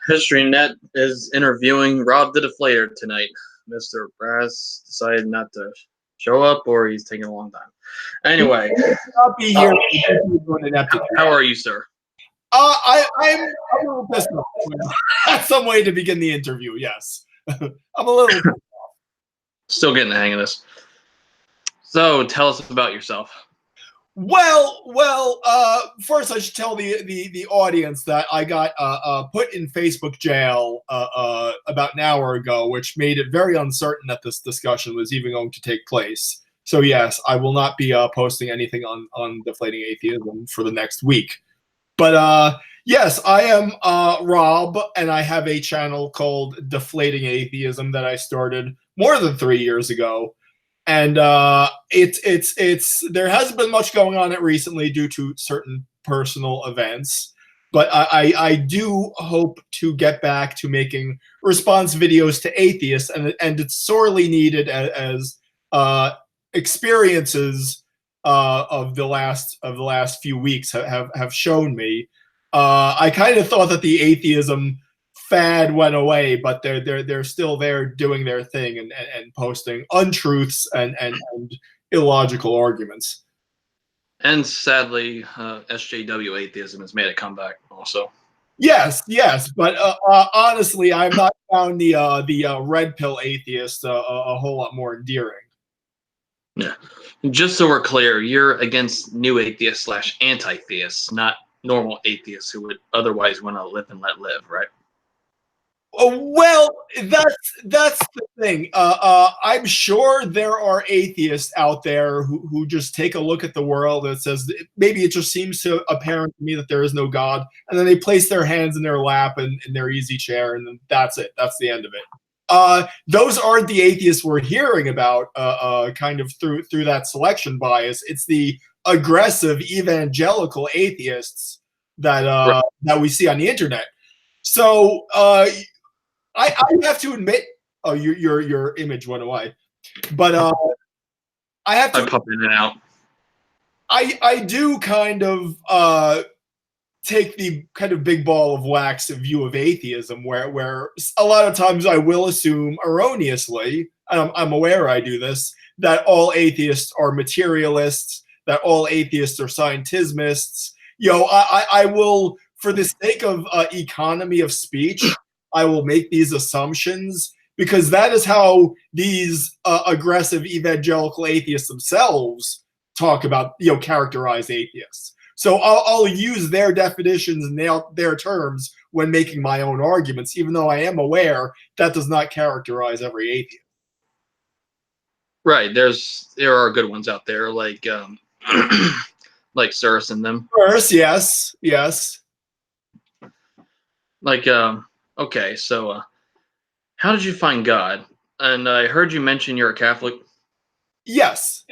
HistoryNet is interviewing Rob the Deflator tonight. Mr. Brass decided not to show up, or he's taking a long time. Anyway, I'll be here. How are you, sir? I'm a little pissed off. That's some way to begin the interview. Yes, I'm a little. Still getting the hang of this. So, tell us about yourself. Well. First, I should tell the audience that I got put in Facebook jail about an hour ago, which made it very uncertain that this discussion was even going to take place. So yes, I will not be posting anything on Deflating Atheism for the next week. But yes, I am Rob, and I have a channel called Deflating Atheism that I started more than 3 years ago. And it's there hasn't been much going on it recently due to certain personal events, but I do hope to get back to making response videos to atheists, and it's sorely needed as experiences of the last few weeks have shown me. I kind of thought that the atheism fad went away, but they're still there doing their thing and posting untruths and illogical arguments. And sadly, SJW atheism has made a comeback also. Yes, but honestly, I've not found the red pill atheist a whole lot more endearing. Yeah, just so we're clear, you're against new atheists / anti-theists, not normal atheists who would otherwise want to live and let live, right? Well, that's the thing. I'm sure there are atheists out there who just take a look at the world and says maybe it just seems to apparent to me that there is no God, and then they place their hands in their lap and in their easy chair, and then that's it. That's the end of it. Those aren't the atheists we're hearing about, kind of through that selection bias. It's the aggressive evangelical atheists that we see on the internet. So I have to admit, oh, your image went away, but I have to. I pop in and out. I do kind of take the kind of big ball of wax view of atheism, where a lot of times I will assume erroneously, and I'm aware I do this, that all atheists are materialists, that all atheists are scientismists. I will, for the sake of economy of speech, I will make these assumptions because that is how these aggressive evangelical atheists themselves talk about, characterize atheists. So I'll use their definitions and their terms when making my own arguments, even though I am aware that does not characterize every atheist. Right. There are good ones out there, like like Cyrus and them. Cyrus, yes. Like okay, so how did you find God? And I heard you mention you're a Catholic. Yes.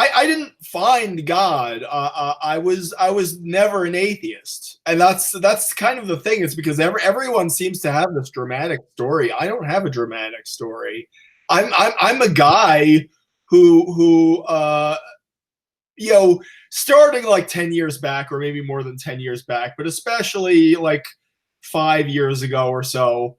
I didn't find God. I was never an atheist, and that's kind of the thing. It's because everyone seems to have this dramatic story. I don't have a dramatic story. I'm a guy who starting like 10 years back, or maybe more than 10 years back, but especially like 5 years ago or so,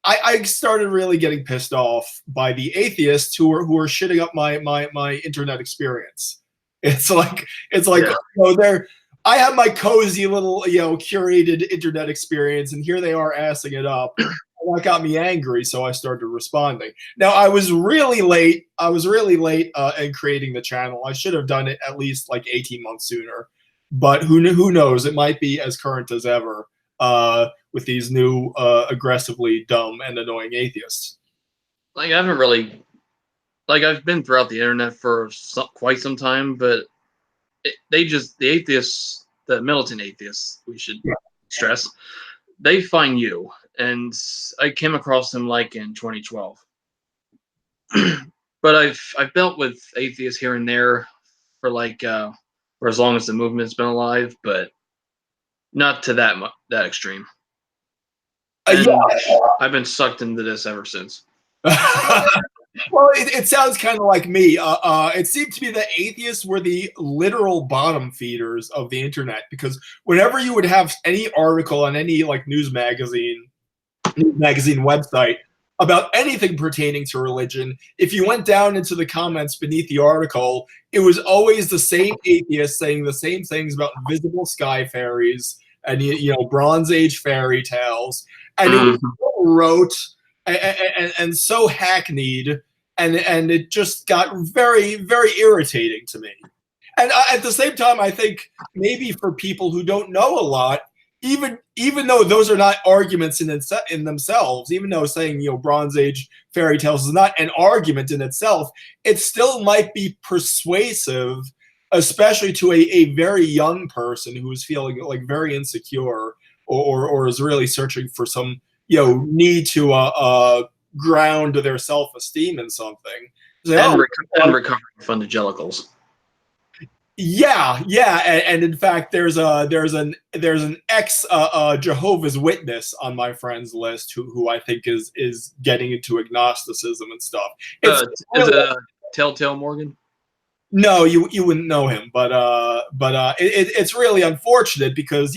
I started really getting pissed off by the atheists who are shitting up my internet experience. It's like yeah. I have my cozy little curated internet experience, and here they are assing it up. And that got me angry, so I started responding. Now I was really late. In creating the channel. I should have done it at least like 18 months sooner. But who knows? It might be as current as ever. With these new aggressively dumb and annoying atheists. Like I haven't really, I've been throughout the internet for quite some time, but the atheists, the militant atheists, we should stress, they find you, and I came across them like in 2012. But I've dealt with atheists here and there for for as long as the movement's been alive, but not to that extreme. And I've been sucked into this ever since. Well, it sounds kind of like me. It seemed to me that atheists were the literal bottom feeders of the internet, because whenever you would have any article on any like news magazine website about anything pertaining to religion, if you went down into the comments beneath the article, it was always the same atheists saying the same things about invisible sky fairies and Bronze Age fairy tales, and it was so rote and so hackneyed, and it just got very, very irritating to me. And at the same time, I think maybe for people who don't know a lot, even though those are not arguments in themselves, even though saying Bronze Age fairy tales is not an argument in itself, it still might be persuasive, especially to a very young person who is feeling like very insecure, or is really searching for some need to ground their self-esteem in something. Say, and recovering from evangelicals. Yeah, and in fact, there's an ex Jehovah's Witness on my friends list who I think is getting into agnosticism and stuff. Is it Telltale Morgan? No, you wouldn't know him, but it's really unfortunate, because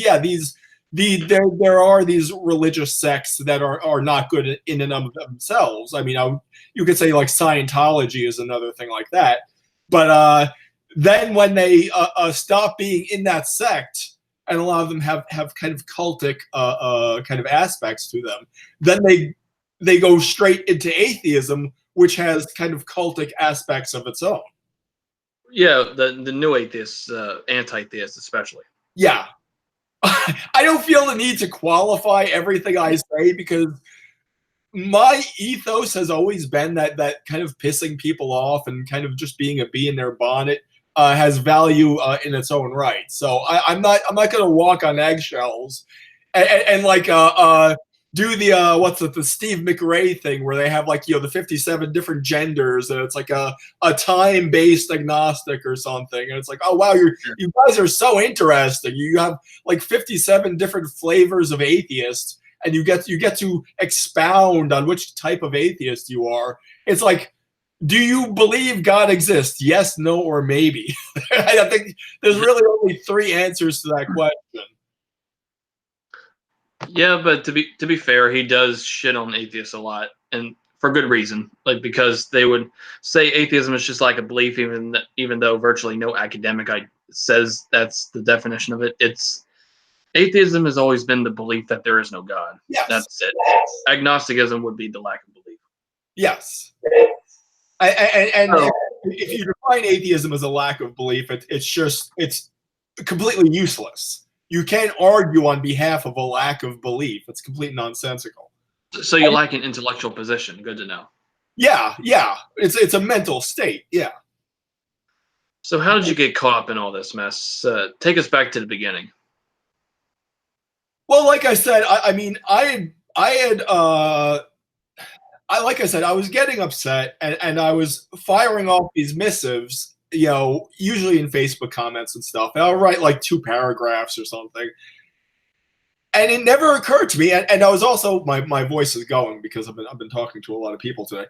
there are these religious sects that are not good in and of themselves. I mean, you could say like Scientology is another thing like that, but then when they stop being in that sect, and a lot of them have kind of cultic kind of aspects to them, then they go straight into atheism, which has kind of cultic aspects of its own. Yeah, the new atheists, anti-theists especially. Yeah. I don't feel the need to qualify everything I say, because my ethos has always been that kind of pissing people off and kind of just being a bee in their bonnet has value in its own right. So I'm not going to walk on eggshells and like do the Steve McRae thing, where they have like the 57 different genders, and it's like a time-based agnostic or something, and it's like, oh wow, you guys are so interesting. You have like 57 different flavors of atheists, and you get to expound on which type of atheist you are. It's like, do you believe God exists? Yes, no, or maybe. I think there's really only 3 answers to that question. Yeah, but to be fair, he does shit on atheists a lot, and for good reason. Like, because they would say atheism is just like a belief, even though virtually no academic says that's the definition of it. Atheism has always been the belief that there is no God. Yes. That's it. Agnosticism would be the lack of belief. Yes. And if you define atheism as a lack of belief, it's completely useless. You can't argue on behalf of a lack of belief. It's completely nonsensical. So you like an intellectual position. Good to know. Yeah. It's a mental state. Yeah. So how did you get caught up in all this mess? Take us back to the beginning. Well, like I said, like I said, I was getting upset, and I was firing off these missives, usually in Facebook comments and stuff. And I'll write like 2 paragraphs or something. And it never occurred to me, and I was also, my voice is going because I've been talking to a lot of people today.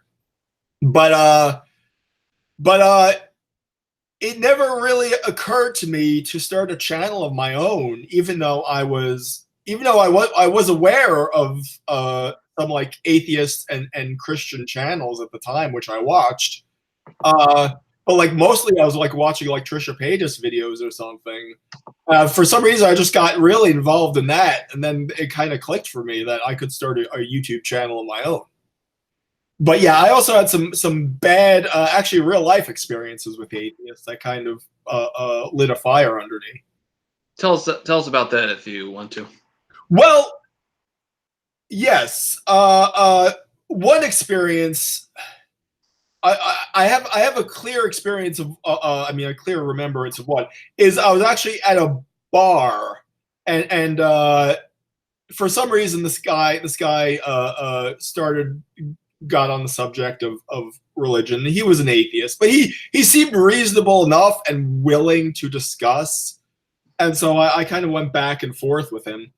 But it never really occurred to me to start a channel of my own, even though I was aware of some like atheist and Christian channels at the time, which I watched. But like mostly I was like watching like Trisha Paytas videos or something. For some reason, I just got really involved in that, and then it kind of clicked for me that I could start a YouTube channel of my own. But yeah, I also had some bad, actually real life experiences with atheists that kind of lit a fire under me. Tell us about that if you want to. Well, yes. One experience, I have a clear experience of, a clear remembrance of what is. I was actually at a bar, and for some reason this guy got on the subject of religion. He was an atheist, but he seemed reasonable enough and willing to discuss, and so I kind of went back and forth with him.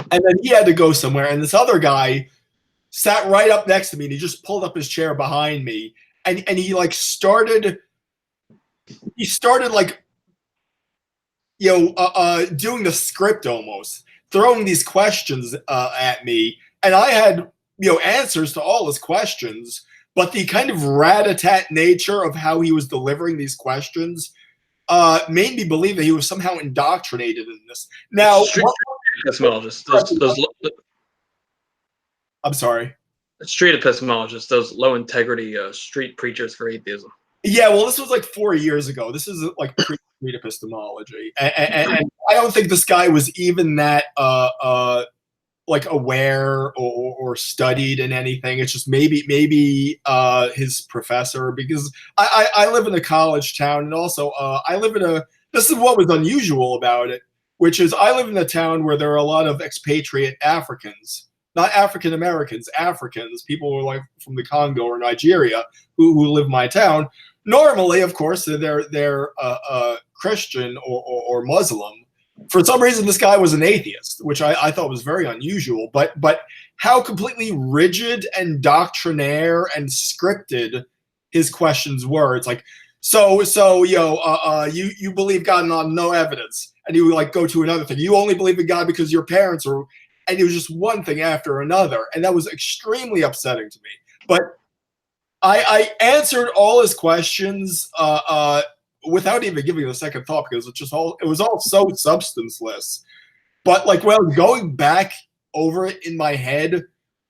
And then he had to go somewhere, and this other guy sat right up next to me, and he just pulled up his chair behind me, and he like started like doing the script almost, throwing these questions at me, and I had answers to all his questions, but the kind of rat-a-tat nature of how he was delivering these questions made me believe that he was somehow indoctrinated in this. Now, I'm sorry. Street epistemologists, those low integrity street preachers for atheism. Yeah, well, this was like 4 years ago. This is like pre-street epistemology, and I don't think this guy was even that like aware or studied in anything. It's just maybe his professor, because I live in a college town, and also I live in a. This is what was unusual about it, which is I live in a town where there are a lot of expatriate Africans. Not African Americans, Africans, people who are like from the Congo or Nigeria who live in my town. Normally, of course, they're Christian or Muslim. For some reason, this guy was an atheist, which I thought was very unusual. But how completely rigid and doctrinaire and scripted his questions were. It's like, you believe God on no evidence, and you would like go to another thing. You only believe in God because your parents are. And it was just one thing after another, and that was extremely upsetting to me. But I answered all his questions without even giving it a second thought, because it was all so substanceless. But like, well, going back over it in my head,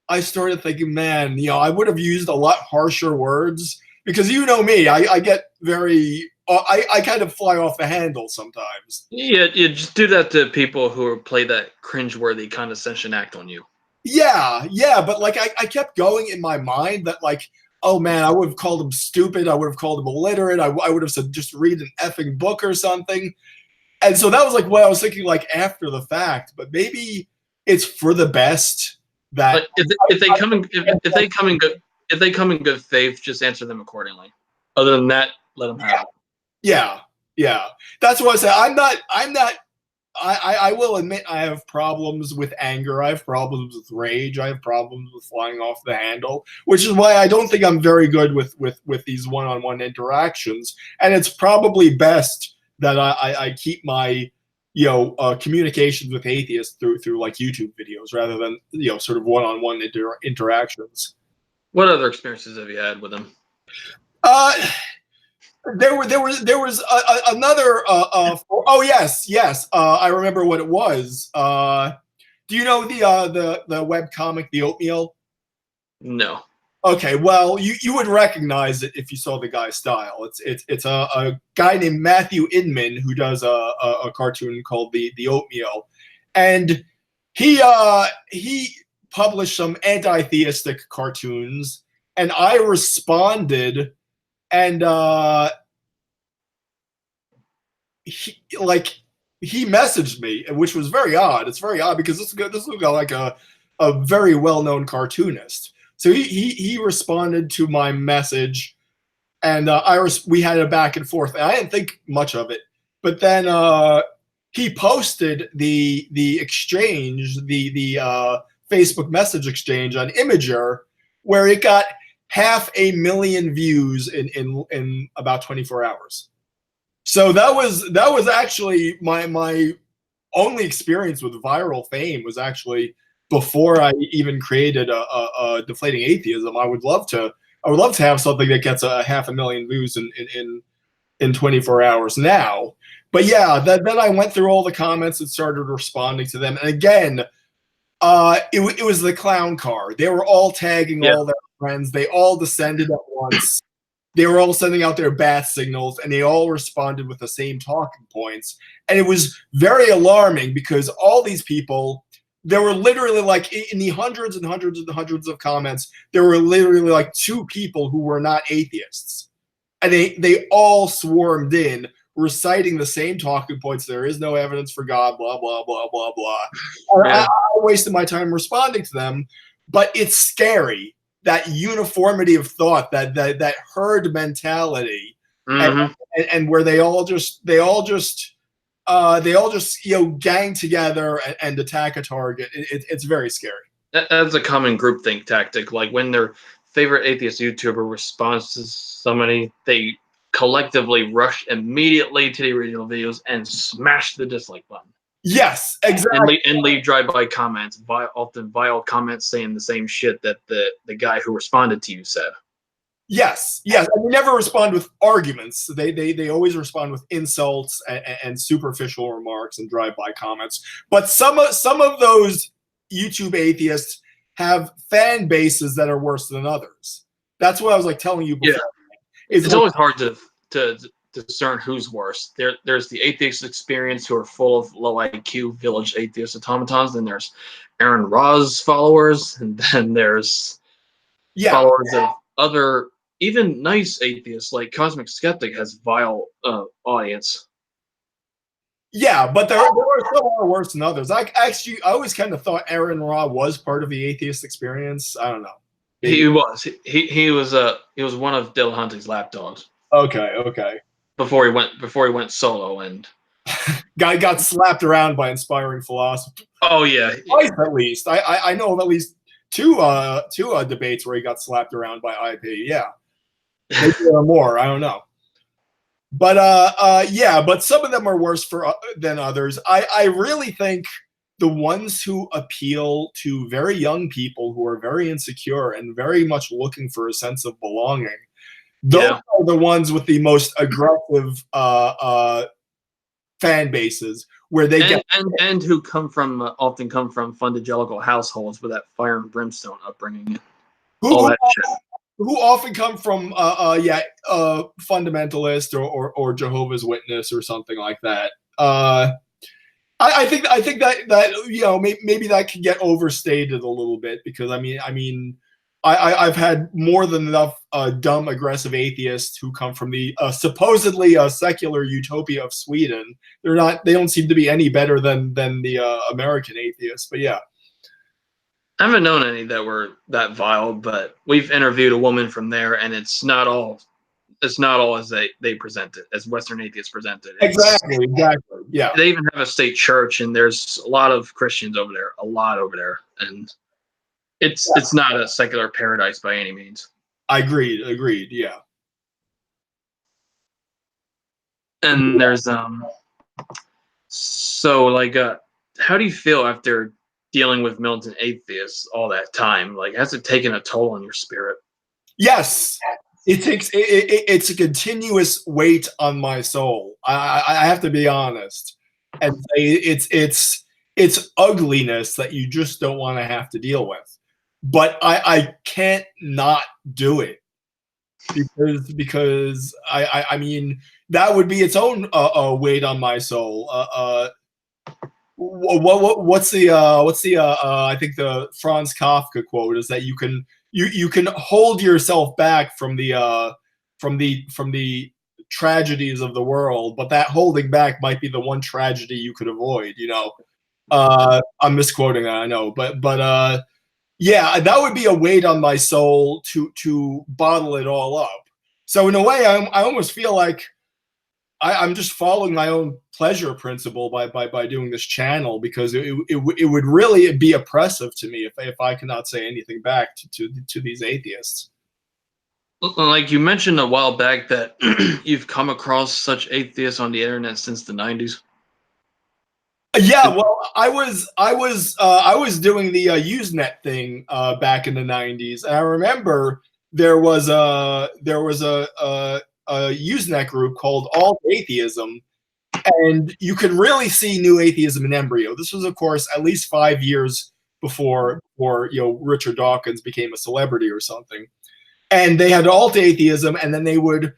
I started thinking, man, I would have used a lot harsher words, because me, I get very. I kind of fly off the handle sometimes. Yeah, you just do that to people who play that cringeworthy condescension act on you. Yeah, but like I kept going in my mind that like, oh man, I would have called him stupid. I would have called him illiterate. I would have said just read an effing book or something. And so that was like what I was thinking like after the fact. But maybe it's for the best that if they come in good faith, just answer them accordingly. Other than that, let them have it. Yeah. That's what I say. I'm not. I will admit I have problems with anger. I have problems with rage. I have problems with flying off the handle, which is why I don't think I'm very good with these one-on-one interactions. And it's probably best that I keep my communications with atheists through like YouTube videos rather than sort of one-on-one interactions. What other experiences have you had with them? There was another. Oh yes. I remember what it was. Do you know the web comic The Oatmeal? No. Okay, well you would recognize it if you saw the guy's style. It's a guy named Matthew Inman who does a cartoon called The Oatmeal, and he published some anti-theistic cartoons, and I responded. And he messaged me, which was very odd. It's very odd because this is like a very well-known cartoonist. So he responded to my message, and we had a back and forth. And I didn't think much of it, but then he posted the exchange, the Facebook message exchange on Imgur, where it got 500,000 views in about 24 hours. So that was actually my only experience with viral fame was actually before I even created a Deflating Atheism. I would love to have something that gets 500,000 views in 24 hours now. But yeah, then I went through all the comments and started responding to them. And again, it was the clown car. They were all tagging all their friends. They all descended at once. They were all sending out their bat signals, and they all responded with the same talking points. And it was very alarming because all these people, there were literally like in the hundreds and hundreds and hundreds of comments, there were literally like 2 people who were not atheists. And they all swarmed in, reciting the same talking points. There is no evidence for God, blah, blah, blah, blah, blah. I wasted my time responding to them, but it's scary. That uniformity of thought, that herd mentality, and where they all just gang together and attack a target. It's very scary. That's a common groupthink tactic. Like when their favorite atheist YouTuber responds to somebody, they collectively rush immediately to the original videos and smash the dislike button. Yes, exactly. And leave drive-by comments, often vile comments saying the same shit that the guy who responded to you said. Yes, yes. And they never respond with arguments. They always respond with insults and superficial remarks and drive-by comments. But some of those YouTube atheists have fan bases that are worse than others. That's what I was like telling you before. Yeah. It's It's like, always hard to discern who's worse. There's the atheist experience who are full of low IQ village atheist automatons. Then there's Aaron Ra's followers, and then there's yeah, followers of other even nice atheists like Cosmic Skeptic has vile audience. yeah. But there are some are worse than others. I always kind of thought Aaron Ra was part of the atheist experience. I don't know. Maybe. He was he was one of Dillahunty's lapdogs Okay. before he went solo and Guy got slapped around by inspiring philosophy. oh yeah, Twice at least. I know of at least two debates where he got slapped around by IP. Yeah, maybe there are more. I don't know. But yeah. But some of them are worse than others. I really think the ones who appeal to very young people who are very insecure and very much looking for a sense of belonging. Those are the ones with the most aggressive fan bases where they and who often come from fundagelical households with that fire and brimstone upbringing. All that shit. Who often come from fundamentalist or Jehovah's Witness or something like that. I think that maybe that can get overstated a little bit because I've had more than enough dumb, aggressive atheists who come from the supposedly secular utopia of Sweden. They don't seem to be any better than the American atheists. But yeah, I haven't known any that were that vile, but we've interviewed a woman from there, and it's not all as they present it, as Western atheists present it. Exactly. Yeah. They even have a state church, and there's a lot of Christians over there, and it's not a secular paradise by any means. Agreed. Yeah. And there's so like how do you feel after dealing with militant atheists all that time? Like, has it taken a toll on your spirit? Yes. It's a continuous weight on my soul. I have to be honest and say it's ugliness that you just don't want to have to deal with. But I can't not do it because I mean that would be its own weight on my soul. What's the I think the Franz Kafka quote is that you can hold yourself back from the tragedies of the world, but that holding back might be the one tragedy you could avoid. I'm misquoting that, I know, but yeah, that would be a weight on my soul to bottle it all up. So in a way, I almost feel like I'm just following my own pleasure principle by doing this channel because it would really be oppressive to me if I cannot say anything back to these atheists. Like you mentioned a while back that you've come across such atheists on the internet since the 90s. Yeah, well, I was doing the Usenet thing back in the 90s, and I remember there was a Usenet group called Alt Atheism, and you could really see new atheism in embryo. This was, of course, at least 5 years before Richard Dawkins became a celebrity or something. And they had Alt Atheism, and then they would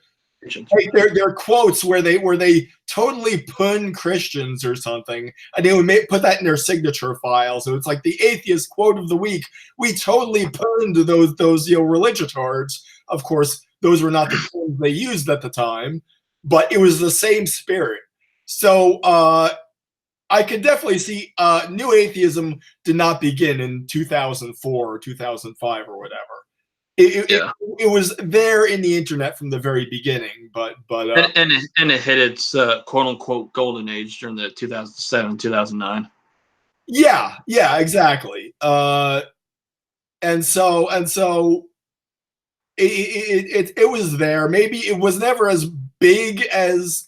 take their quotes where they totally pun Christians or something, and they would put that in their signature file. So it's like the atheist quote of the week. We totally punned those religiotards. Of course, those were not the terms they used at the time, but it was the same spirit. So I could definitely see new atheism did not begin in 2004 or 2005 or whatever. It was there in the internet from the very beginning, but and it hit its quote unquote golden age during the 2007 2009. Yeah, exactly. and so it was there. Maybe it was never as big as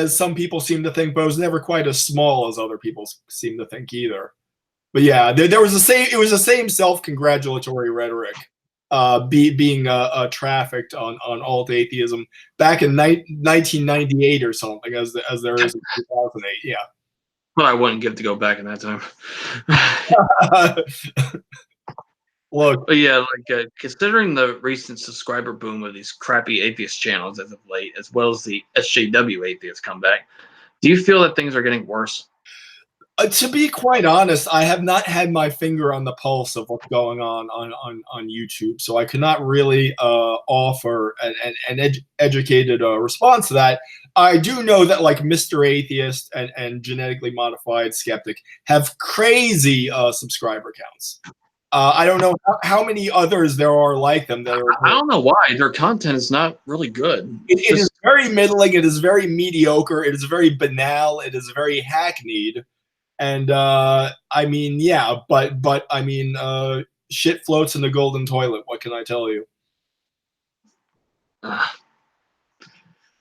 some people seem to think, but it was never quite as small as other people seem to think either. But yeah, there was the same. It was the same self-congratulatory rhetoric being trafficked on alt atheism back in 1998 or something, as there is in 2008. Yeah. But I wouldn't give to go back in that time. Look, But yeah, like considering the recent subscriber boom of these crappy atheist channels as of late, as well as the SJW atheist comeback, do you feel that things are getting worse? to be quite honest, I have not had my finger on the pulse of what's going on YouTube, so I cannot really offer an educated response to that. I do know that like Mr. Atheist and Genetically Modified Skeptic have crazy subscriber counts. I don't know how many others there are like them. That are, I don't know why their content is not really good. it is very middling. It is very mediocre. It is very banal. It is very hackneyed. And I mean, yeah, but I mean, shit floats in the golden toilet. What can I tell you?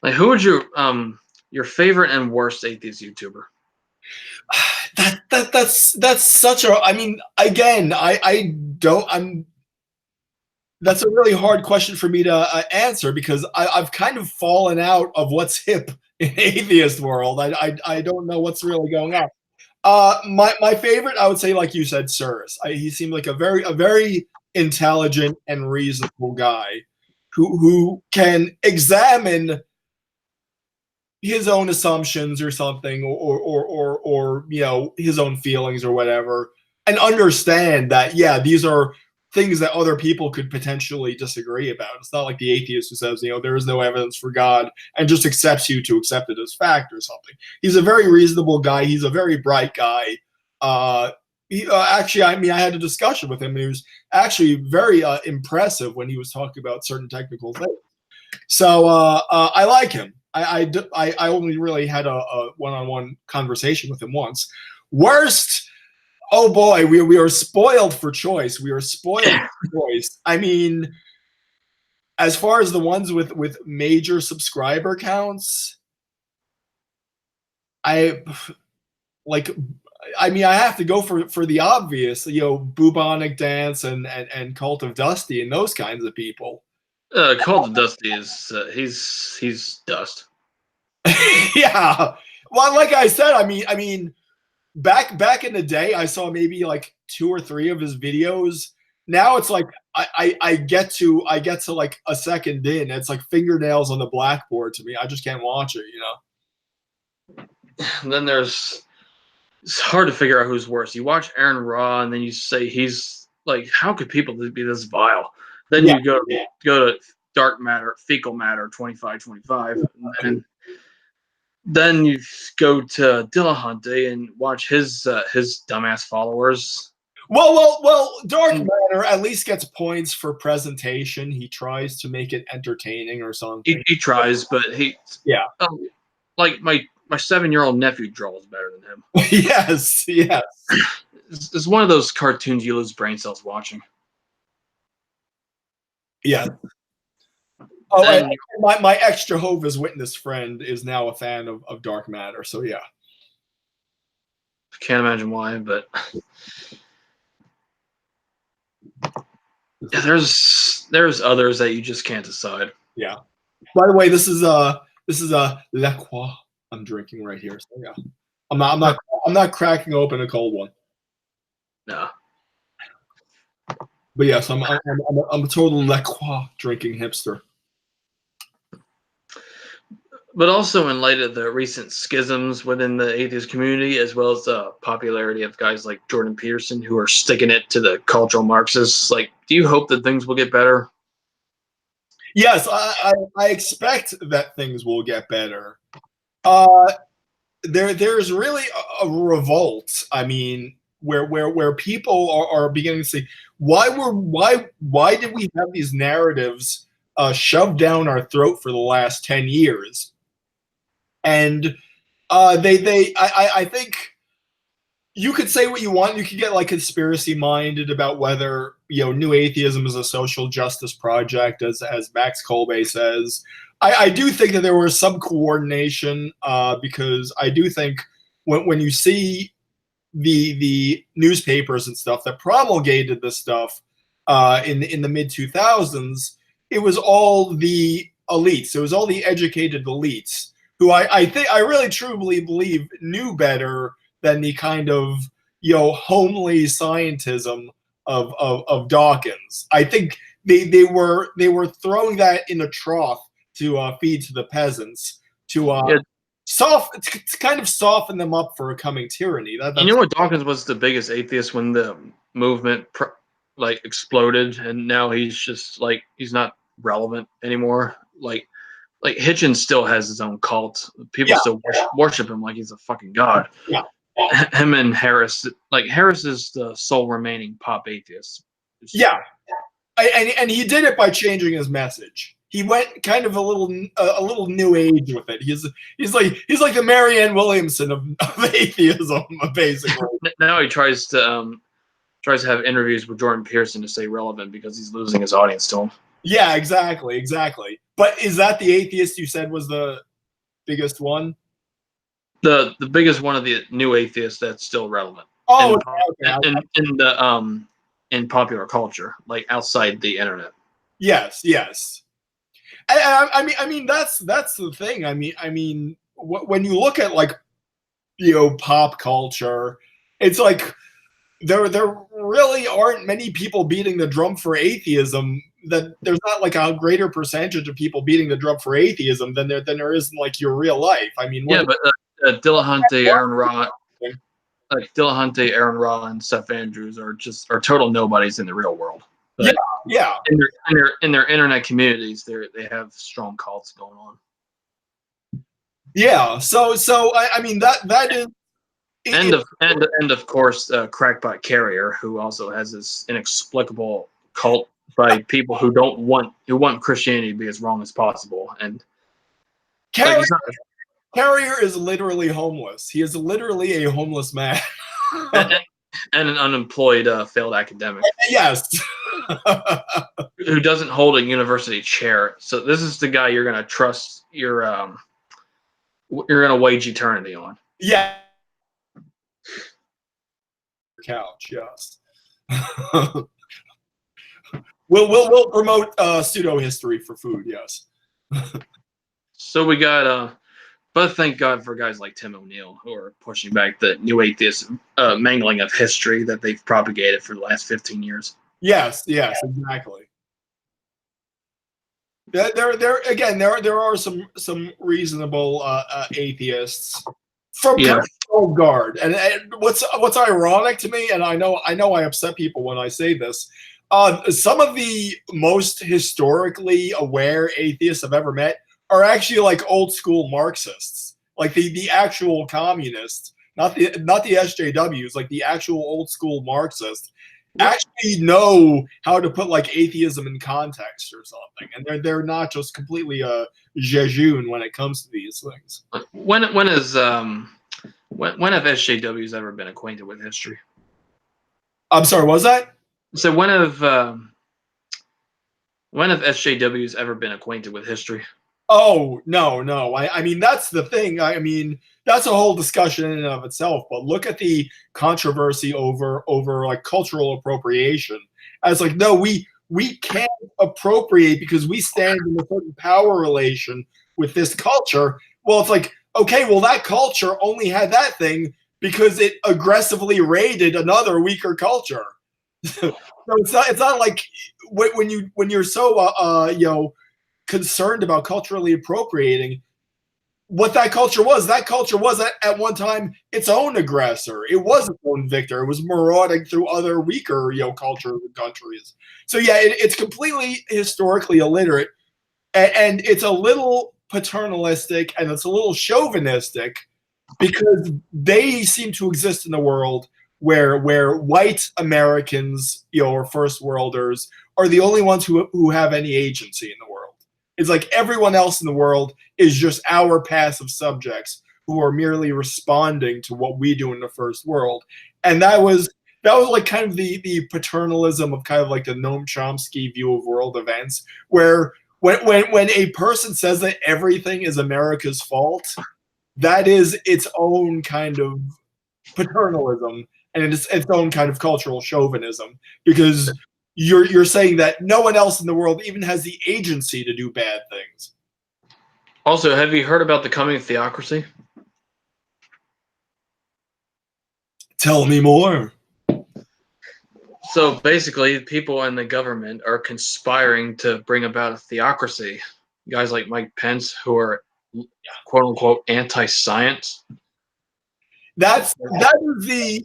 Like, who would your favorite and worst atheist YouTuber? That's such a. I mean, again, I don't. I'm. That's a really hard question for me to answer because I've kind of fallen out of what's hip in atheist world. I don't know what's really going on. My favorite, I would say, like you said, Cyrus. He seemed like a very intelligent and reasonable guy who can examine his own assumptions or something, or you know, his own feelings or whatever, and understand that these are things that other people could potentially disagree about. It's not like the atheist who says, you know, there is no evidence for God and just accepts you to accept it as fact or something. He's a very reasonable guy. He's a very bright guy. Actually, I mean, I had a discussion with him, and he was actually very impressive when he was talking about certain technical things. So I like him. I only really had a one-on-one conversation with him once. Worst. Oh boy, we are spoiled for choice. We are spoiled for choice. I mean, as far as the ones with major subscriber counts, I mean, I have to go for the obvious, you know, Bubonic Dance and Cult of Dusty and those kinds of people. Cult of Dusty is he's dust. Yeah. Well, like I said, I mean, back in the day, I saw maybe like 2 or 3 of his videos. Now it's like I get to like a second in. It's like fingernails on the blackboard to me. I just can't watch it, you know. And then it's hard to figure out who's worse. You watch Aaron Raw, and then you say he's like, how could people be this vile? Then you go to Dark Matter, Fecal Matter 2525, and then you go to Dillahunty and watch his dumbass followers. Well, Dark Matter at least gets points for presentation. He tries to make it entertaining or something. He tries, but like my 7-year-old nephew draws better than him. Yes. It's one of those cartoons you lose brain cells watching. Yeah. Oh, and my ex-Jehovah's Witness friend is now a fan of Dark Matter, so yeah. Can't imagine why, but yeah, there's others that you just can't decide. Yeah. By the way, this is a La Croix I'm drinking right here. So yeah, I'm not cracking open a cold one. No. But yes, I'm a total La Croix drinking hipster. But also in light of the recent schisms within the atheist community, as well as the popularity of guys like Jordan Peterson who are sticking it to the cultural Marxists, like, do you hope that things will get better? Yes, I expect that things will get better. There's really a revolt. I mean, where people are beginning to say, why did we have these narratives shoved down our throat for the last 10 years? And I think you could say what you want. You could get like conspiracy minded about whether, New Atheism is a social justice project, as Max Kolbe says. I do think that there was some coordination, because I do think when you see the newspapers and stuff that promulgated this stuff, in the mid 2000s, it was all the elites. It was all the educated elites who I really truly believe knew better than the kind of homely scientism of Dawkins. I think they were throwing that in a trough to feed to the peasants, to Yeah, to kind of soften them up for a coming tyranny. you know what? Dawkins was the biggest atheist when the movement like exploded, and now he's just like he's not relevant anymore. Like Hitchens still has his own cult. People Yeah. still worship him like he's a fucking god. Yeah. Him and Harris, like Harris is the sole remaining pop atheist. Yeah, and he did it by changing his message. He went kind of a little new age with it. He's like the Marianne Williamson of atheism, basically. Now he tries to have interviews with Jordan Peterson to stay relevant because he's losing his audience to him. Yeah, exactly. But is that the atheist you said was the biggest one? The biggest one of the new atheists that's still relevant. Oh, in popular culture, like outside the internet. Yes. I mean that's the thing. I mean when you look at like pop culture, it's like there really aren't many people beating the drum for atheism. That there's not like a greater percentage of people beating the drum for atheism than there is in like your real life. I mean, yeah, but Dillahunty, Aaron Ra, Aaron Ra, and Seth Andrews are total nobodies in the real world. But yeah. In their internet communities, they have strong cults going on. Yeah. So I mean that is. And of course, Crackpot Carrier, who also has this inexplicable cult by people who want Christianity to be as wrong as possible. And Carrier is literally homeless. He is literally a homeless man. and an unemployed failed academic. Yes. Who doesn't hold a university chair. So this is the guy you're going to trust you're going to wage eternity on. Yeah. Couch, yes. We'll promote pseudo history for food, yes. So we got but thank God for guys like Tim O'Neill who are pushing back the new atheist mangling of history that they've propagated for the last 15 years. Yes, exactly. There are some reasonable atheists from old guard, and what's ironic to me, and I know I upset people when I say this. Some of the most historically aware atheists I've ever met are actually like old school Marxists, like the actual communists, not the SJWs, like the actual old school Marxists. Actually know how to put like atheism in context or something, and they're not just completely jejune when it comes to these things. When have SJWs ever been acquainted with history? I'm sorry, what was that? So when have SJWs ever been acquainted with history? Oh, no. I mean, that's the thing. I mean, that's a whole discussion in and of itself. But look at the controversy over like cultural appropriation. As like, no, we can't appropriate because we stand in a certain power relation with this culture. Well, it's like, okay, well, that culture only had that thing because it aggressively raided another weaker culture. So it's not like when you're so concerned about culturally appropriating what that culture was at one time its own aggressor. It was its own victor. It was marauding through other weaker cultures and countries. So yeah, it's completely historically illiterate, and it's a little paternalistic, and it's a little chauvinistic because they seem to exist in a world where white Americans, or first worlders, are the only ones who have any agency in the world. It's like everyone else in the world is just our passive subjects who are merely responding to what we do in the first world. And that was like kind of the paternalism of kind of like the Noam Chomsky view of world events, where when a person says that everything is America's fault, that is its own kind of paternalism and its own kind of cultural chauvinism, because you're saying that no one else in the world even has the agency to do bad things. Also, have you heard about the coming theocracy? Tell me more. So basically, people in the government are conspiring to bring about a theocracy. Guys like Mike Pence, who are quote unquote anti-science. That is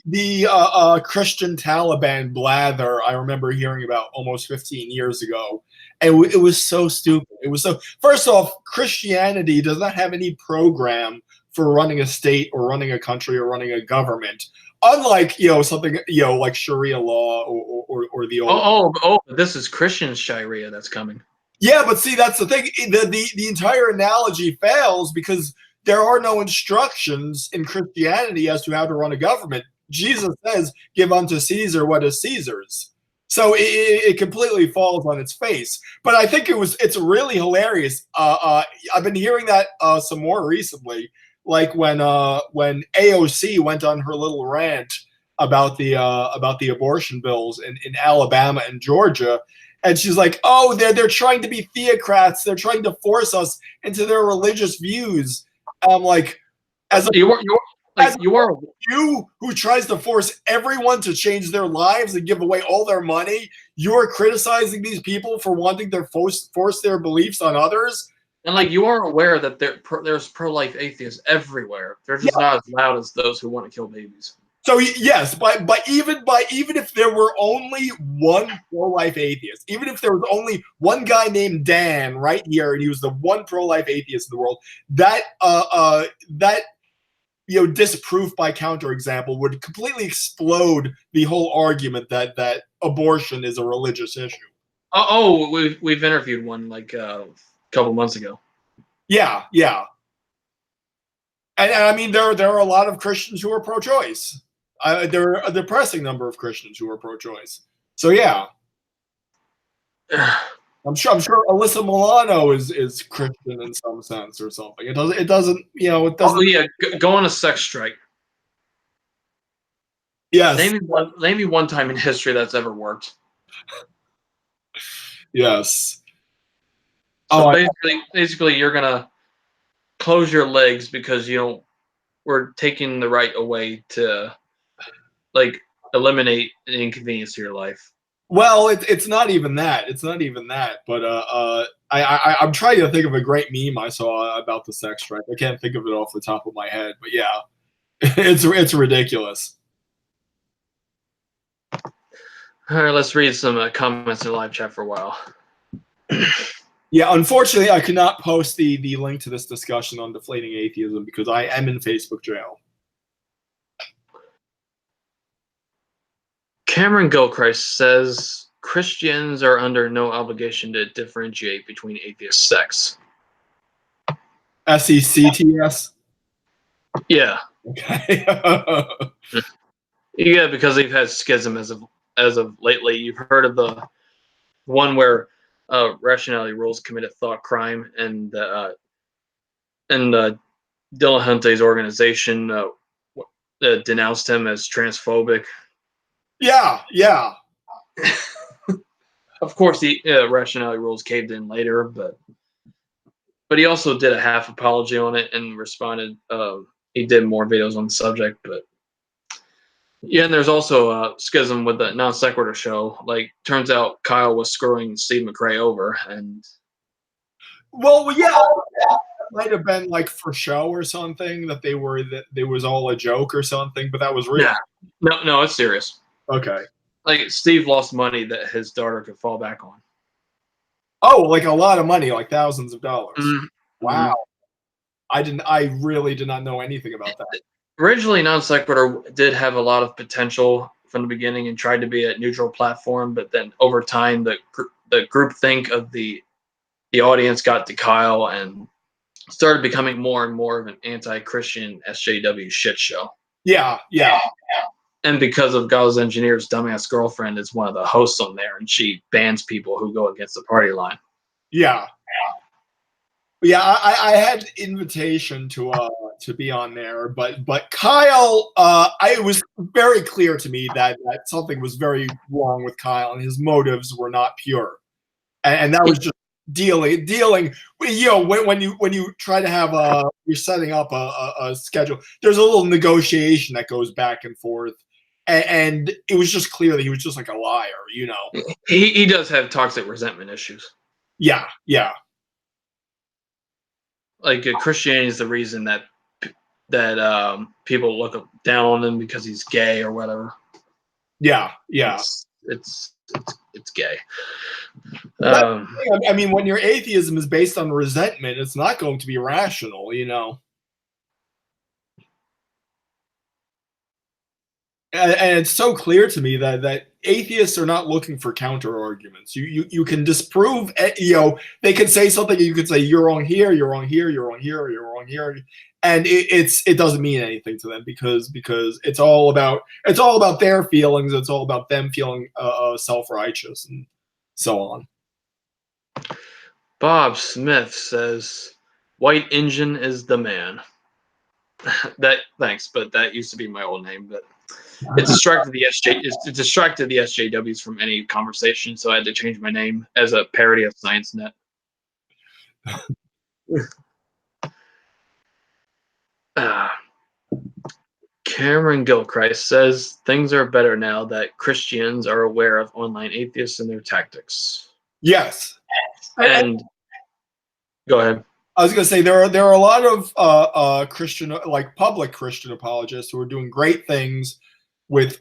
the Christian Taliban blather I remember hearing about almost 15 years ago, and it was so stupid. It was so. First off, Christianity does not have any program for running a state or running a country or running a government, unlike something like Sharia law or the old. This is Christian Sharia that's coming. Yeah, but see, that's the thing. The entire analogy fails because there are no instructions in Christianity as to how to run a government. Jesus says, "Give unto Caesar what is Caesar's." So it completely falls on its face. But I think it's really hilarious. I've been hearing that some more recently, like when AOC went on her little rant about the abortion bills in Alabama and Georgia. And she's like, "Oh, they're trying to be theocrats. They're trying to force us into their religious views." And I'm like, you are you who tries to force everyone to change their lives and give away all their money, you're criticizing these people for wanting to force their beliefs on others. And like, you are aware that there's pro-life atheists everywhere. They're just not as loud as those who want to kill babies. So yes, but even if there were only one pro-life atheist, even if there was only one guy named Dan right here, and he was the one pro-life atheist in the world, that disproof by counterexample would completely explode the whole argument that abortion is a religious issue. We've interviewed one like a couple months ago. Yeah. And I mean, there are a lot of Christians who are pro-choice. There are a depressing number of Christians who are pro-choice. So yeah, I'm sure Alyssa Milano is Christian in some sense or something. It doesn't. Oh yeah, go on a sex strike. Yes. Name me one time in history that's ever worked. Yes. So basically, you're gonna close your legs because we're taking the right away to like eliminate an inconvenience to your life. Well, it's not even that. It's not even that. But I'm trying to think of a great meme I saw about the sex strike. I can't think of it off the top of my head. But yeah, it's ridiculous. All right, let's read some comments in the live chat for a while. Yeah, unfortunately, I could not post the link to this discussion on Deflating Atheism because I am in Facebook jail. Cameron Gilchrist says Christians are under no obligation to differentiate between atheist sects. SECTS? Yeah. Okay. Yeah, because they've had schism as of lately. You've heard of the one where rationality rules committed thought crime, and Dillahunty's organization denounced him as transphobic. Yeah. Of course, the rationality rules caved in later, but he also did a half apology on it and responded. He did more videos on the subject, but yeah, and there's also a schism with the Non Sequitur show. Like, turns out Kyle was screwing Steve McRae over, and well, yeah, that might have been like for show or something that they was all a joke or something, but that was real. Yeah. No, it's serious. Okay. Like, Steve lost money that his daughter could fall back on. Oh, like a lot of money, like thousands of dollars. Mm-hmm. Wow. I really did not know anything about that. Originally, Non Sequitur did have a lot of potential from the beginning and tried to be a neutral platform, but then over time, the groupthink of the audience got to Kyle, and started becoming more and more of an anti-Christian SJW shit show. Yeah, yeah. And because of God's Engineer's dumbass girlfriend is one of the hosts on there, and she bans people who go against the party line. Yeah. Yeah, I had invitation to be on there, but Kyle, it was very clear to me that something was very wrong with Kyle, and his motives were not pure, and that was just dealing. When you try to have you're setting up a schedule, there's a little negotiation that goes back and forth, and it was just clear that he was just like a liar, He does have toxic resentment issues. Yeah, yeah. Like Christianity is the reason that people look down on him because he's gay or whatever. Yeah, yeah. It's gay. I mean, when your atheism is based on resentment, it's not going to be rational, And it's so clear to me that atheists are not looking for counter arguments. You can disprove, they can say something, and you can say you're wrong here, you're wrong here, you're wrong here, you're wrong here, and it doesn't mean anything to them because it's all about their feelings. It's all about them feeling self-righteous and so on. Bob Smith says, "White Engine is the man." Thanks, but that used to be my old name, but it distracted the SJWs from any conversation, so I had to change my name as a parody of ScienceNet. Cameron Gilchrist says things are better now that Christians are aware of online atheists and their tactics. Yes, and go ahead. I was going to say there are a lot of Christian, like public Christian apologists who are doing great things with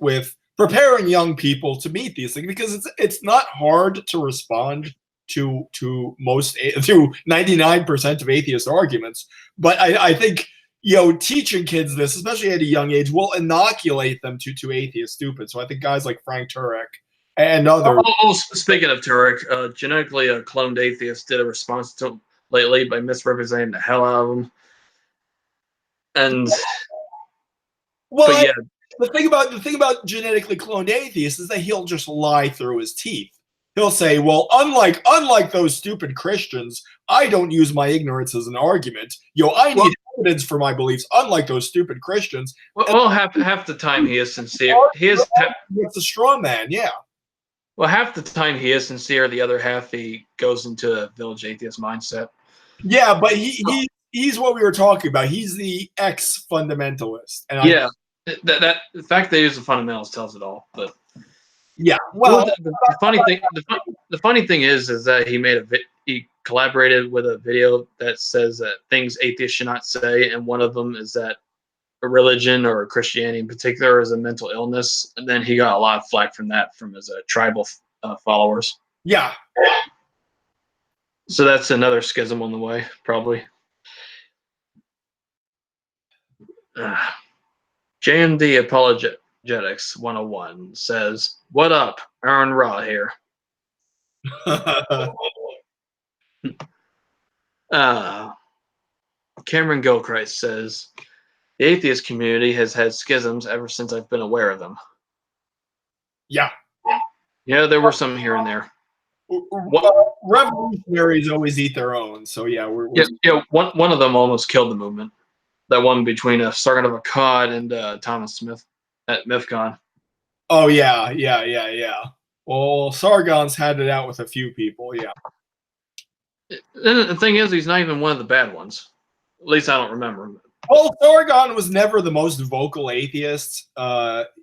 preparing young people to meet these things, because it's not hard to respond to 99% of atheist arguments. But I think teaching kids this, especially at a young age, will inoculate them to atheist stupid. So I think guys like Frank Turek and others. Speaking of Turek, genetically cloned atheist did a response to lately by misrepresenting the hell out of them. And well, yeah. The thing about genetically cloned atheists is that he'll just lie through his teeth. He'll say, well, unlike those stupid Christians, I don't use my ignorance as an argument. I need evidence for my beliefs, unlike those stupid Christians. Well, half the time he is sincere. It's a straw man, yeah. Well, half the time he is sincere. The other half he goes into a village atheist mindset. Yeah, but he's what we were talking about. He's the ex-fundamentalist. And the fact they use the fundamentals tells it all. But yeah, well, the funny thing is that he collaborated with a video that says that things atheists should not say, and one of them is that a religion or Christianity in particular is a mental illness, and then he got a lot of flack from his tribal followers. Yeah. So that's another schism on the way, probably. JMD Apologetics 101 says, "What up? Aaron Raw here." Cameron Gilchrist says, "The atheist community has had schisms ever since I've been aware of them." Yeah. Yeah, there were some here and there. Revolutionaries always eat their own, so yeah. One of them almost killed the movement. That one between Sergeant of Akkad and Thomas Smith at MIFCON. Oh yeah. Well, Sargon's had it out with a few people, yeah. And the thing is, he's not even one of the bad ones. At least I don't remember him. Well, Sargon was never the most vocal atheist.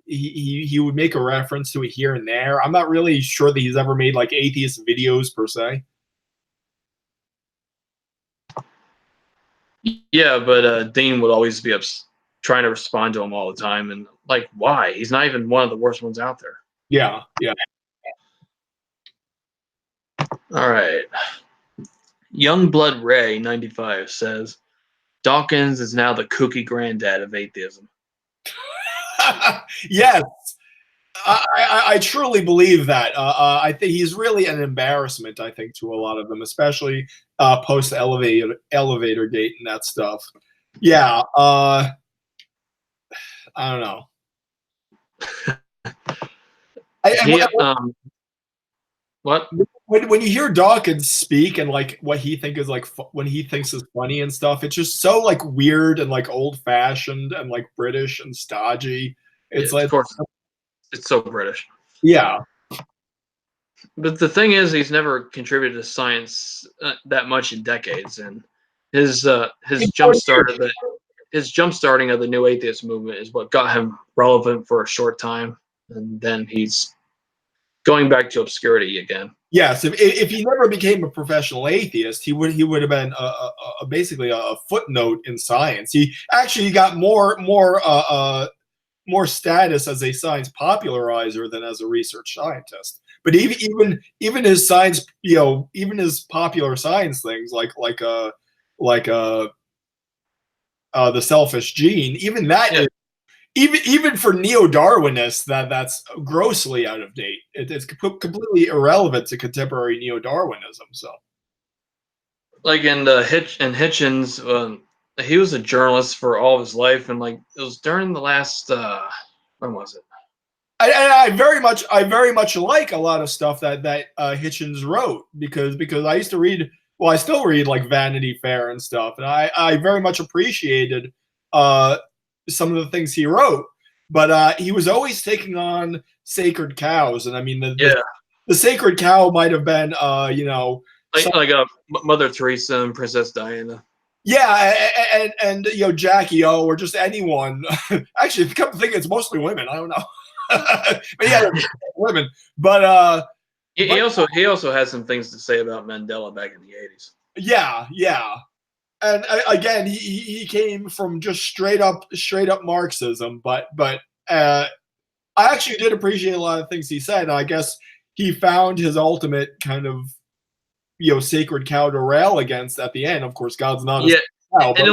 He would make a reference to it here and there. I'm not really sure that he's ever made like atheist videos per se. Yeah, but Dean would always be trying to respond to him all the time, and like, why? He's not even one of the worst ones out there. Yeah. All right. Youngblood Ray 95 says, "Dawkins is now the kooky granddad of atheism." Yes. I truly believe that. I think he's really an embarrassment, I think, to a lot of them, especially post elevator gate and that stuff. Yeah, I don't know. He what? When you hear Dawkins speak and like what he think is like when he thinks is funny and stuff, it's just so like weird and like old fashioned and like British and stodgy. It's Yeah, like, of course, it's so British. yeah. But the thing is, he's never contributed to science that much in decades, and his jump started the his jump starting of the new atheist movement is what got him relevant for a short time, and then he's going back to obscurity again. Yes, if he never became a professional atheist, he would have been basically a footnote in science. He actually got more status as a science popularizer than as a research scientist. But even his science, even his popular science things like the selfish gene, even that Yeah. is even for neo-Darwinists, that's grossly out of date. It's completely irrelevant to contemporary neo-Darwinism. So, Like in Hitchens, he was a journalist for all of his life, and like it was during the last when was it? I very much like a lot of stuff that Hitchens wrote because I used to read. Well, I still read like Vanity Fair and stuff, and I very much appreciated some of the things he wrote. But he was always taking on sacred cows, and I mean the sacred cow might have been like Mother Teresa and Princess Diana. Yeah, and Jackie O or just anyone. Actually, if you come to think, it's mostly women. I don't know, but yeah, women. But he also has some things to say about Mandela back in the 80s. Yeah, and again, he came from just straight up Marxism, but I actually did appreciate a lot of things he said. I guess he found his ultimate kind of sacred cow to rail against at the end. Of course, God's not a cow, and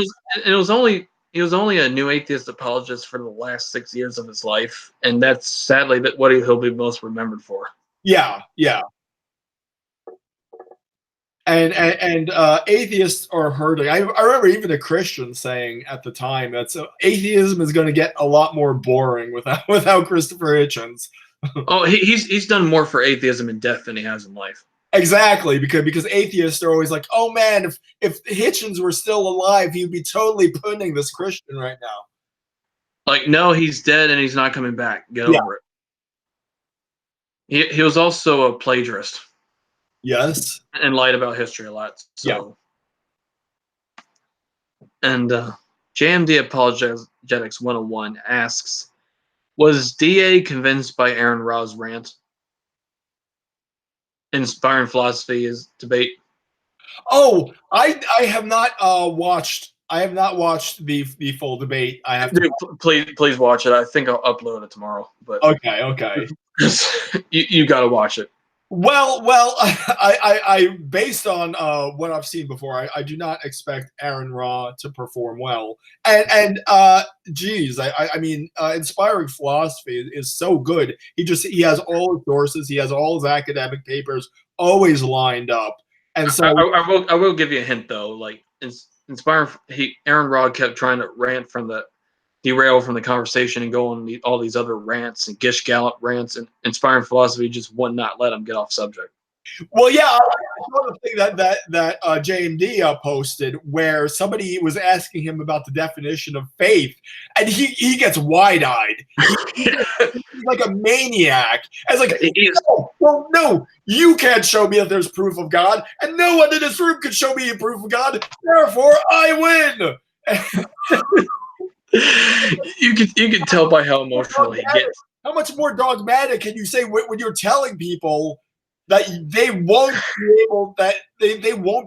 it was only he was only a new atheist apologist for the last 6 years of his life, and that's sadly what he'll be most remembered for. Yeah. And atheists are hurting. I remember even a Christian saying at the time that atheism is going to get a lot more boring without Christopher Hitchens. Oh, he's done more for atheism in death than he has in life. Exactly, because atheists are always like, oh man, if Hitchens were still alive, he'd be totally punning this Christian right now. Like, no, he's dead and he's not coming back. Get over it. He was also a plagiarist. Yes. And lied about history a lot. So. Yeah. And JMD Apologetics 101 asks, was DA convinced by Aaron Ra's rant? Inspiring Philosophy is debate. Oh, I have not watched. I have not watched the full debate. I have to. Please watch it. I think I'll upload it tomorrow. But okay. you got to watch it. Well, I based on what I've seen before, I do not expect Aaron Ra to perform well. And geez, I mean, Inspiring Philosophy is so good. He has all his sources, he has all his academic papers always lined up. And so I will give you a hint though. Like Aaron Ra kept trying to derail from the conversation and go on all these other rants and Gish Gallop rants, and Inspiring Philosophy just would not let him get off subject. Well, yeah, I saw the thing that JMD posted where somebody was asking him about the definition of faith, and he gets wide-eyed. He's like a maniac. It's like, no, you can't show me that there's proof of God, and no one in this room could show me a proof of God. Therefore, I win. You can tell by how emotional he gets. How much more dogmatic can you say when you're telling people that they won't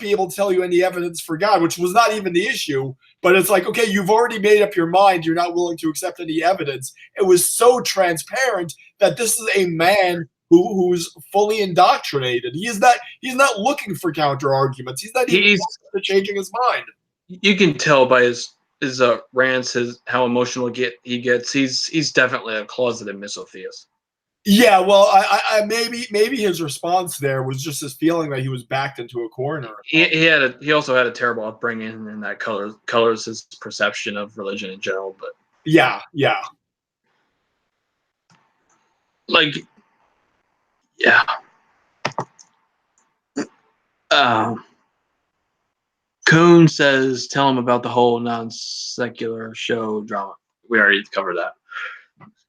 be able to tell you any evidence for God, which was not even the issue. But it's like, okay, you've already made up your mind. You're not willing to accept any evidence. It was so transparent that this is a man who's fully indoctrinated. He's not looking for counter arguments. He's not even changing his mind. You can tell by his rants, how emotional he gets. He's definitely a closeted misotheist. Yeah, well, I maybe his response there was just this feeling that he was backed into a corner. He also had a terrible upbringing, and that colors his perception of religion in general. But Yeah, like, yeah. Coon says, tell him about the whole non-secular show drama. We already covered that.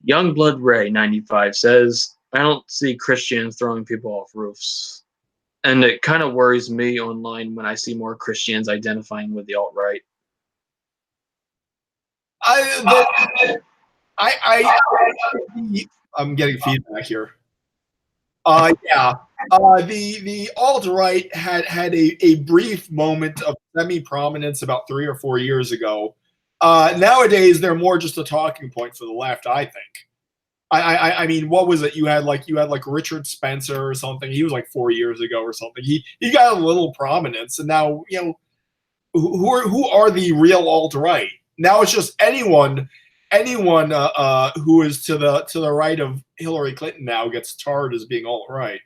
Youngblood Ray 95 says, I don't see Christians throwing people off roofs. And it kind of worries me online when I see more Christians identifying with the alt-right. I'm getting feedback here. Yeah. The alt-right had a brief moment of semi-prominence about 3 or 4 years ago. Nowadays, they're more just a talking point for the left, I think. I mean, what was it? You had like Richard Spencer or something. He was like 4 years ago or something. He got a little prominence, and now who are the real alt-right? Now it's just anyone who is to the right of Hillary Clinton now gets tarred as being alt-right.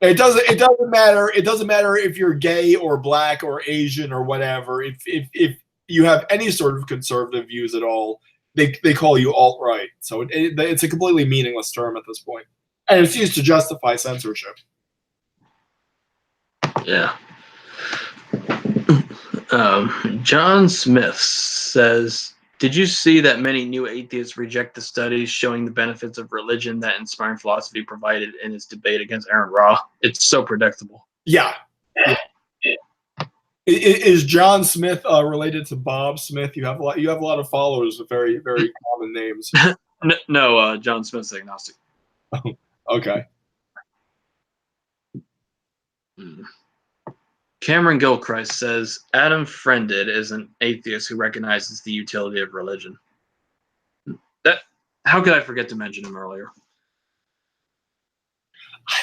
It doesn't matter if you're gay or black or Asian or whatever. If you have any sort of conservative views at all, they call you alt-right. So it's a completely meaningless term at this point, and it's used to justify censorship. Yeah. John Smith says, did you see that many new atheists reject the studies showing the benefits of religion that inspiring philosophy provided in his debate against Aaron Ra? It's so predictable. Yeah. Is John Smith related to Bob Smith? You have a lot of followers with very, very common names. No, John Smith's agnostic. Okay. Cameron Gilchrist says Adam Friended is an atheist who recognizes the utility of religion. How could I forget to mention him earlier?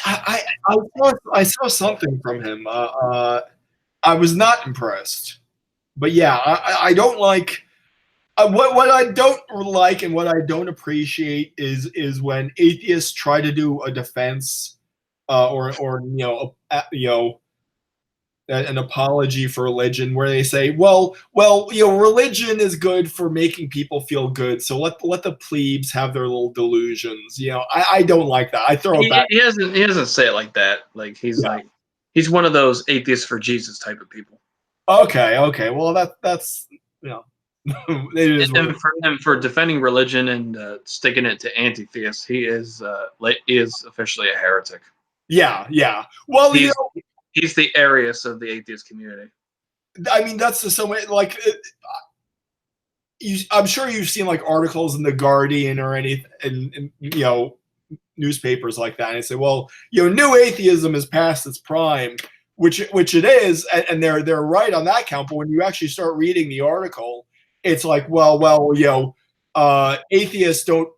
I saw something from him. I was not impressed, but yeah, I don't like. What I don't like and what I don't appreciate is when atheists try to do a defense, or an apology for religion, where they say, well, religion is good for making people feel good, so let the plebes have their little delusions. I don't like that. I throw it back. He doesn't say it like that. Like he's one of those atheists for Jesus type of people. Okay. Well, that's it is. And for defending religion and sticking it to anti-theists, he is officially a heretic. Yeah. Well, he's the Arius of the atheist community. I mean, that's so like. I'm sure you've seen like articles in the Guardian or anything, and newspapers like that, and they say, well, new atheism is past its prime, which it is, and they're right on that count. But when you actually start reading the article, it's like, well, atheists don't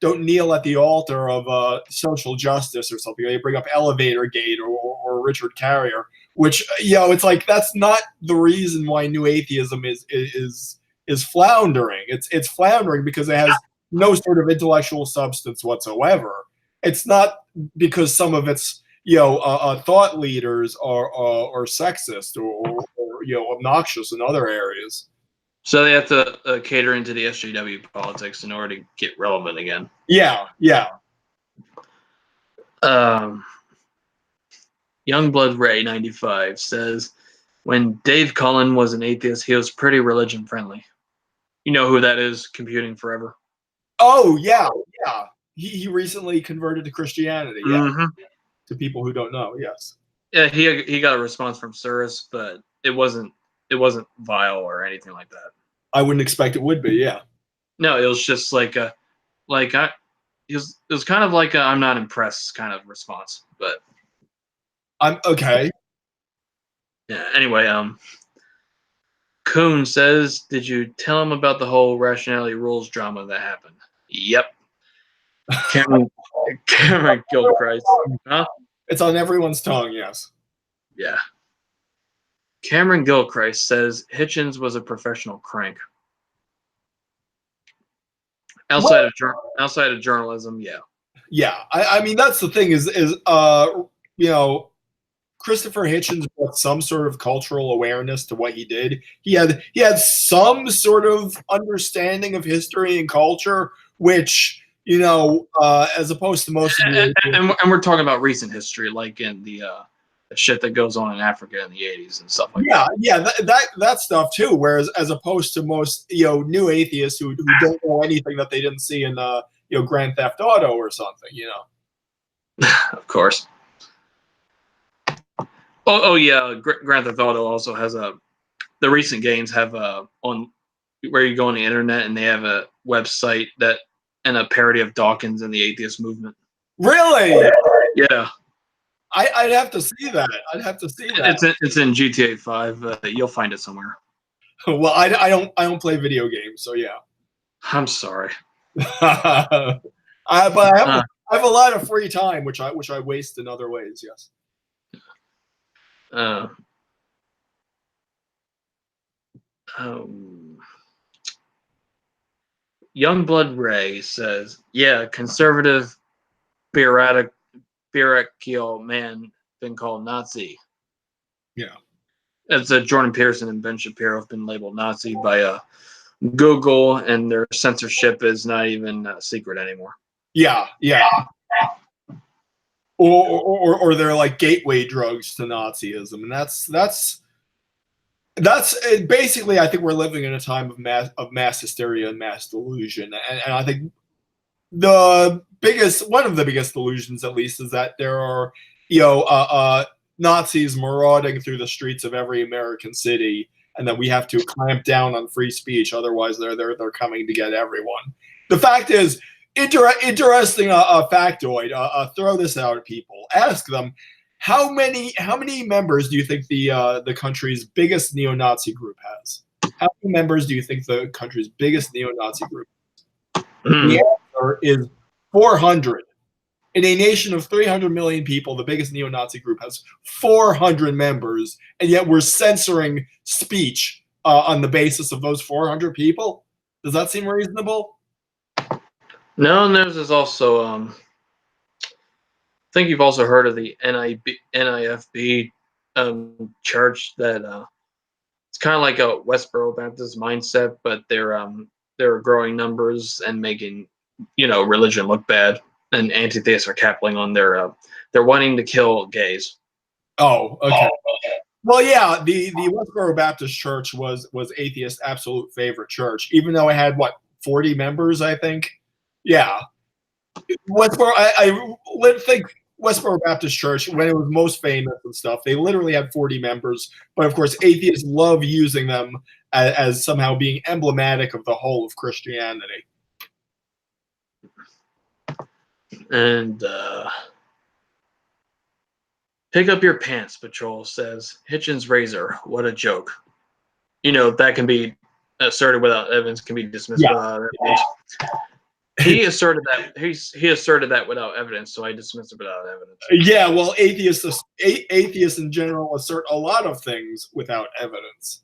don't kneel at the altar of social justice or something. They bring up Elevator Gate or Richard Carrier, which it's like that's not the reason why new atheism is floundering. It's floundering because it has no sort of intellectual substance whatsoever. It's not because some of its thought leaders are sexist or obnoxious in other areas. So they have to cater into the SJW politics in order to get relevant again. Yeah. Youngblood Ray 95 says, when Dave Cullen was an atheist, he was pretty religion friendly. You know who that is? Computing Forever. Oh yeah. He recently converted to Christianity. Yeah. Mm-hmm. To people who don't know, yes. Yeah, he got a response from Surus, but it wasn't vile or anything like that. I wouldn't expect it would be. Yeah. No, it was just it was kind of like a I'm not impressed kind of response, but I'm okay. Yeah. Anyway, Coon says, did you tell him about the whole rationality rules drama that happened? Yep. Cameron Gilchrist. Huh? It's on everyone's tongue, yes. Yeah. Cameron Gilchrist says Hitchens was a professional crank. outside of journalism, yeah. Yeah, I mean that's the thing is you know, Christopher Hitchens brought some sort of cultural awareness to what he did. He had some sort of understanding of history and culture, which as opposed to most of the and we're talking about recent history, like in the shit that goes on in Africa in the 80s and stuff like that. Yeah, that stuff too. Whereas as opposed to most new atheists who don't know anything that they didn't see in Grand Theft Auto or something. Of course. Oh yeah, Grand Theft Auto also has the recent games have on where you go on the internet and they have a website that and a parody of Dawkins and the atheist movement. Really? Yeah. I'd have to see that. I'd have to see that. It's in GTA 5. You'll find it somewhere. Well, I don't play video games, so yeah. I'm sorry. But I have a lot of free time, which I waste in other ways. Yes. Youngblood Ray says, "Yeah, conservative, bureaucratic man been called Nazi." Yeah. It's Jordan Peterson and Ben Shapiro have been labeled Nazi by Google, and their censorship is not even a secret anymore. Yeah. Or they're like gateway drugs to Nazism, and that's basically. I think we're living in a time of mass hysteria and mass delusion, and I think one of the biggest delusions, at least, is that there are Nazis marauding through the streets of every American city, and that we have to clamp down on free speech, otherwise they're coming to get everyone. The fact is, interesting factoid. Throw this out at people. Ask them how many members do you think the country's biggest neo-Nazi group has? How many members do you think the country's biggest neo-Nazi group has? The answer is 400. In a nation of 300 million people, the biggest neo-Nazi group has 400 members, and yet we're censoring speech on the basis of those 400 people. Does that seem reasonable? No, and there's also I think you've also heard of the NIFB church that it's kind of like a Westboro Baptist mindset, but they're growing numbers and making religion look bad, and anti-theists are capping on they're wanting to kill gays. Oh, okay. Well, yeah, the Westboro Baptist Church was atheist absolute favorite church, even though it had 40 members, I think. Yeah, Westboro. I think Westboro Baptist Church, when it was most famous and stuff, they literally had 40 members. But of course, atheists love using them as somehow being emblematic of the whole of Christianity. And Pick Up Your Pants Patrol says, Hitchens' razor, what a joke. That can be asserted without evidence, can be dismissed without evidence. He asserted that without evidence, so I dismiss it without evidence. Yeah, well, atheists in general assert a lot of things without evidence.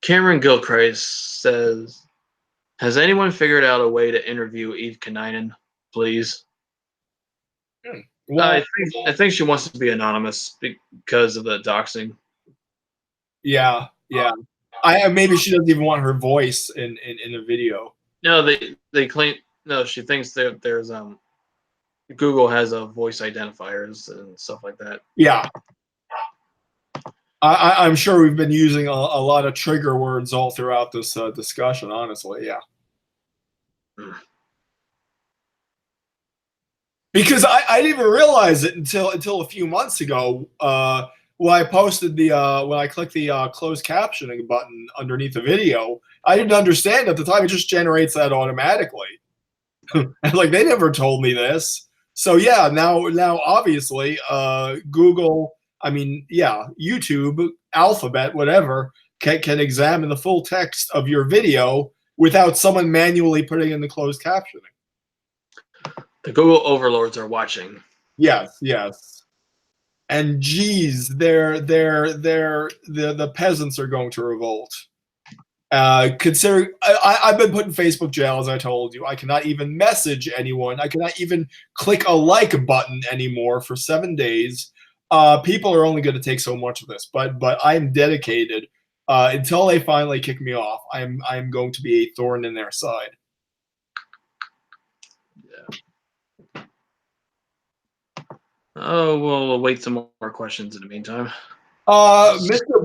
Cameron Gilchrist says, has anyone figured out a way to interview Eve Kaninen, please? Well, I think she wants to be anonymous because of the doxing. Yeah. Maybe she doesn't even want her voice in a video. No, they claim she thinks that there's Google has voice identifiers and stuff like that. Yeah. I'm sure we've been using a lot of trigger words all throughout this discussion, honestly. Yeah. Because I didn't even realize it until a few months ago. When I posted when I clicked the closed captioning button underneath the video, I didn't understand at the time. It just generates that automatically. Like, they never told me this. So yeah, now obviously Google, YouTube, Alphabet, whatever, can examine the full text of your video without someone manually putting in the closed captioning. The Google overlords are watching. Yes. and geez, the peasants are going to revolt. Considering I've been put in Facebook jail, as I told you. I cannot even message anyone. I cannot even click a like button anymore for 7 days. People are only going to take so much of this, but I'm dedicated. Until they finally kick me off, I'm going to be a thorn in their side. Yeah. Oh, we'll await some more questions in the meantime. Mr.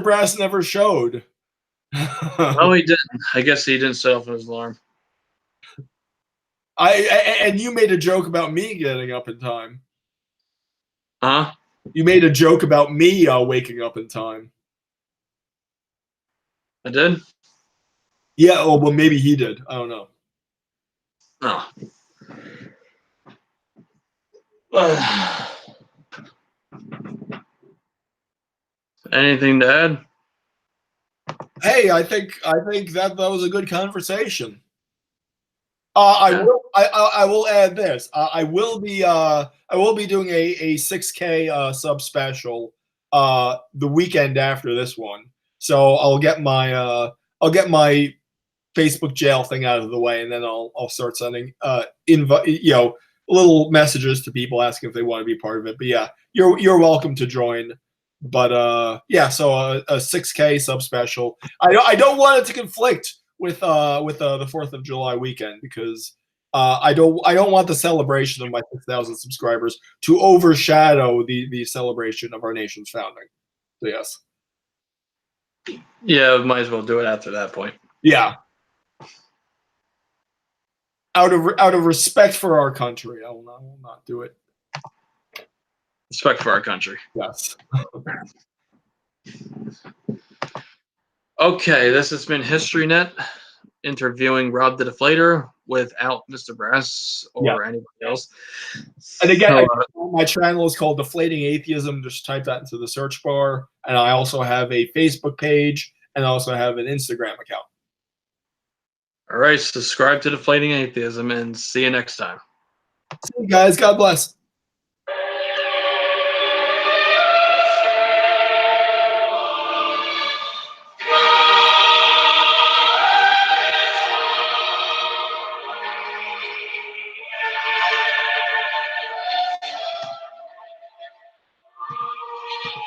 Brass never showed. Oh, he didn't. I guess he didn't set off his alarm. And you made a joke about me getting up in time. Huh? You made a joke about me waking up in time. I did? Yeah, oh, well, maybe he did. I don't know. Oh. Anything to add? Hey, I think that was a good conversation. I will add this. I will be doing a 6K sub special the weekend after this one. So I'll get my Facebook jail thing out of the way, and then I'll start sending little messages to people asking if they want to be part of it. But yeah, you're welcome to join. But yeah, so a 6K sub special. I don't want it to conflict with the 4th of July weekend, because I don't want the celebration of my 6,000 subscribers to overshadow the celebration of our nation's founding. So yes. Yeah, might as well do it after that point. Yeah. Out of respect for our country, I will not do it. Respect for our country. Yes. Okay, this has been HistoryNet interviewing Rob the Deflator without Mr. Brass or anybody else. And again, my channel is called Deflating Atheism. Just type that into the search bar. And I also have a Facebook page, and I also have an Instagram account. All right, subscribe to Deflating Atheism, and see you next time. See you guys. God bless.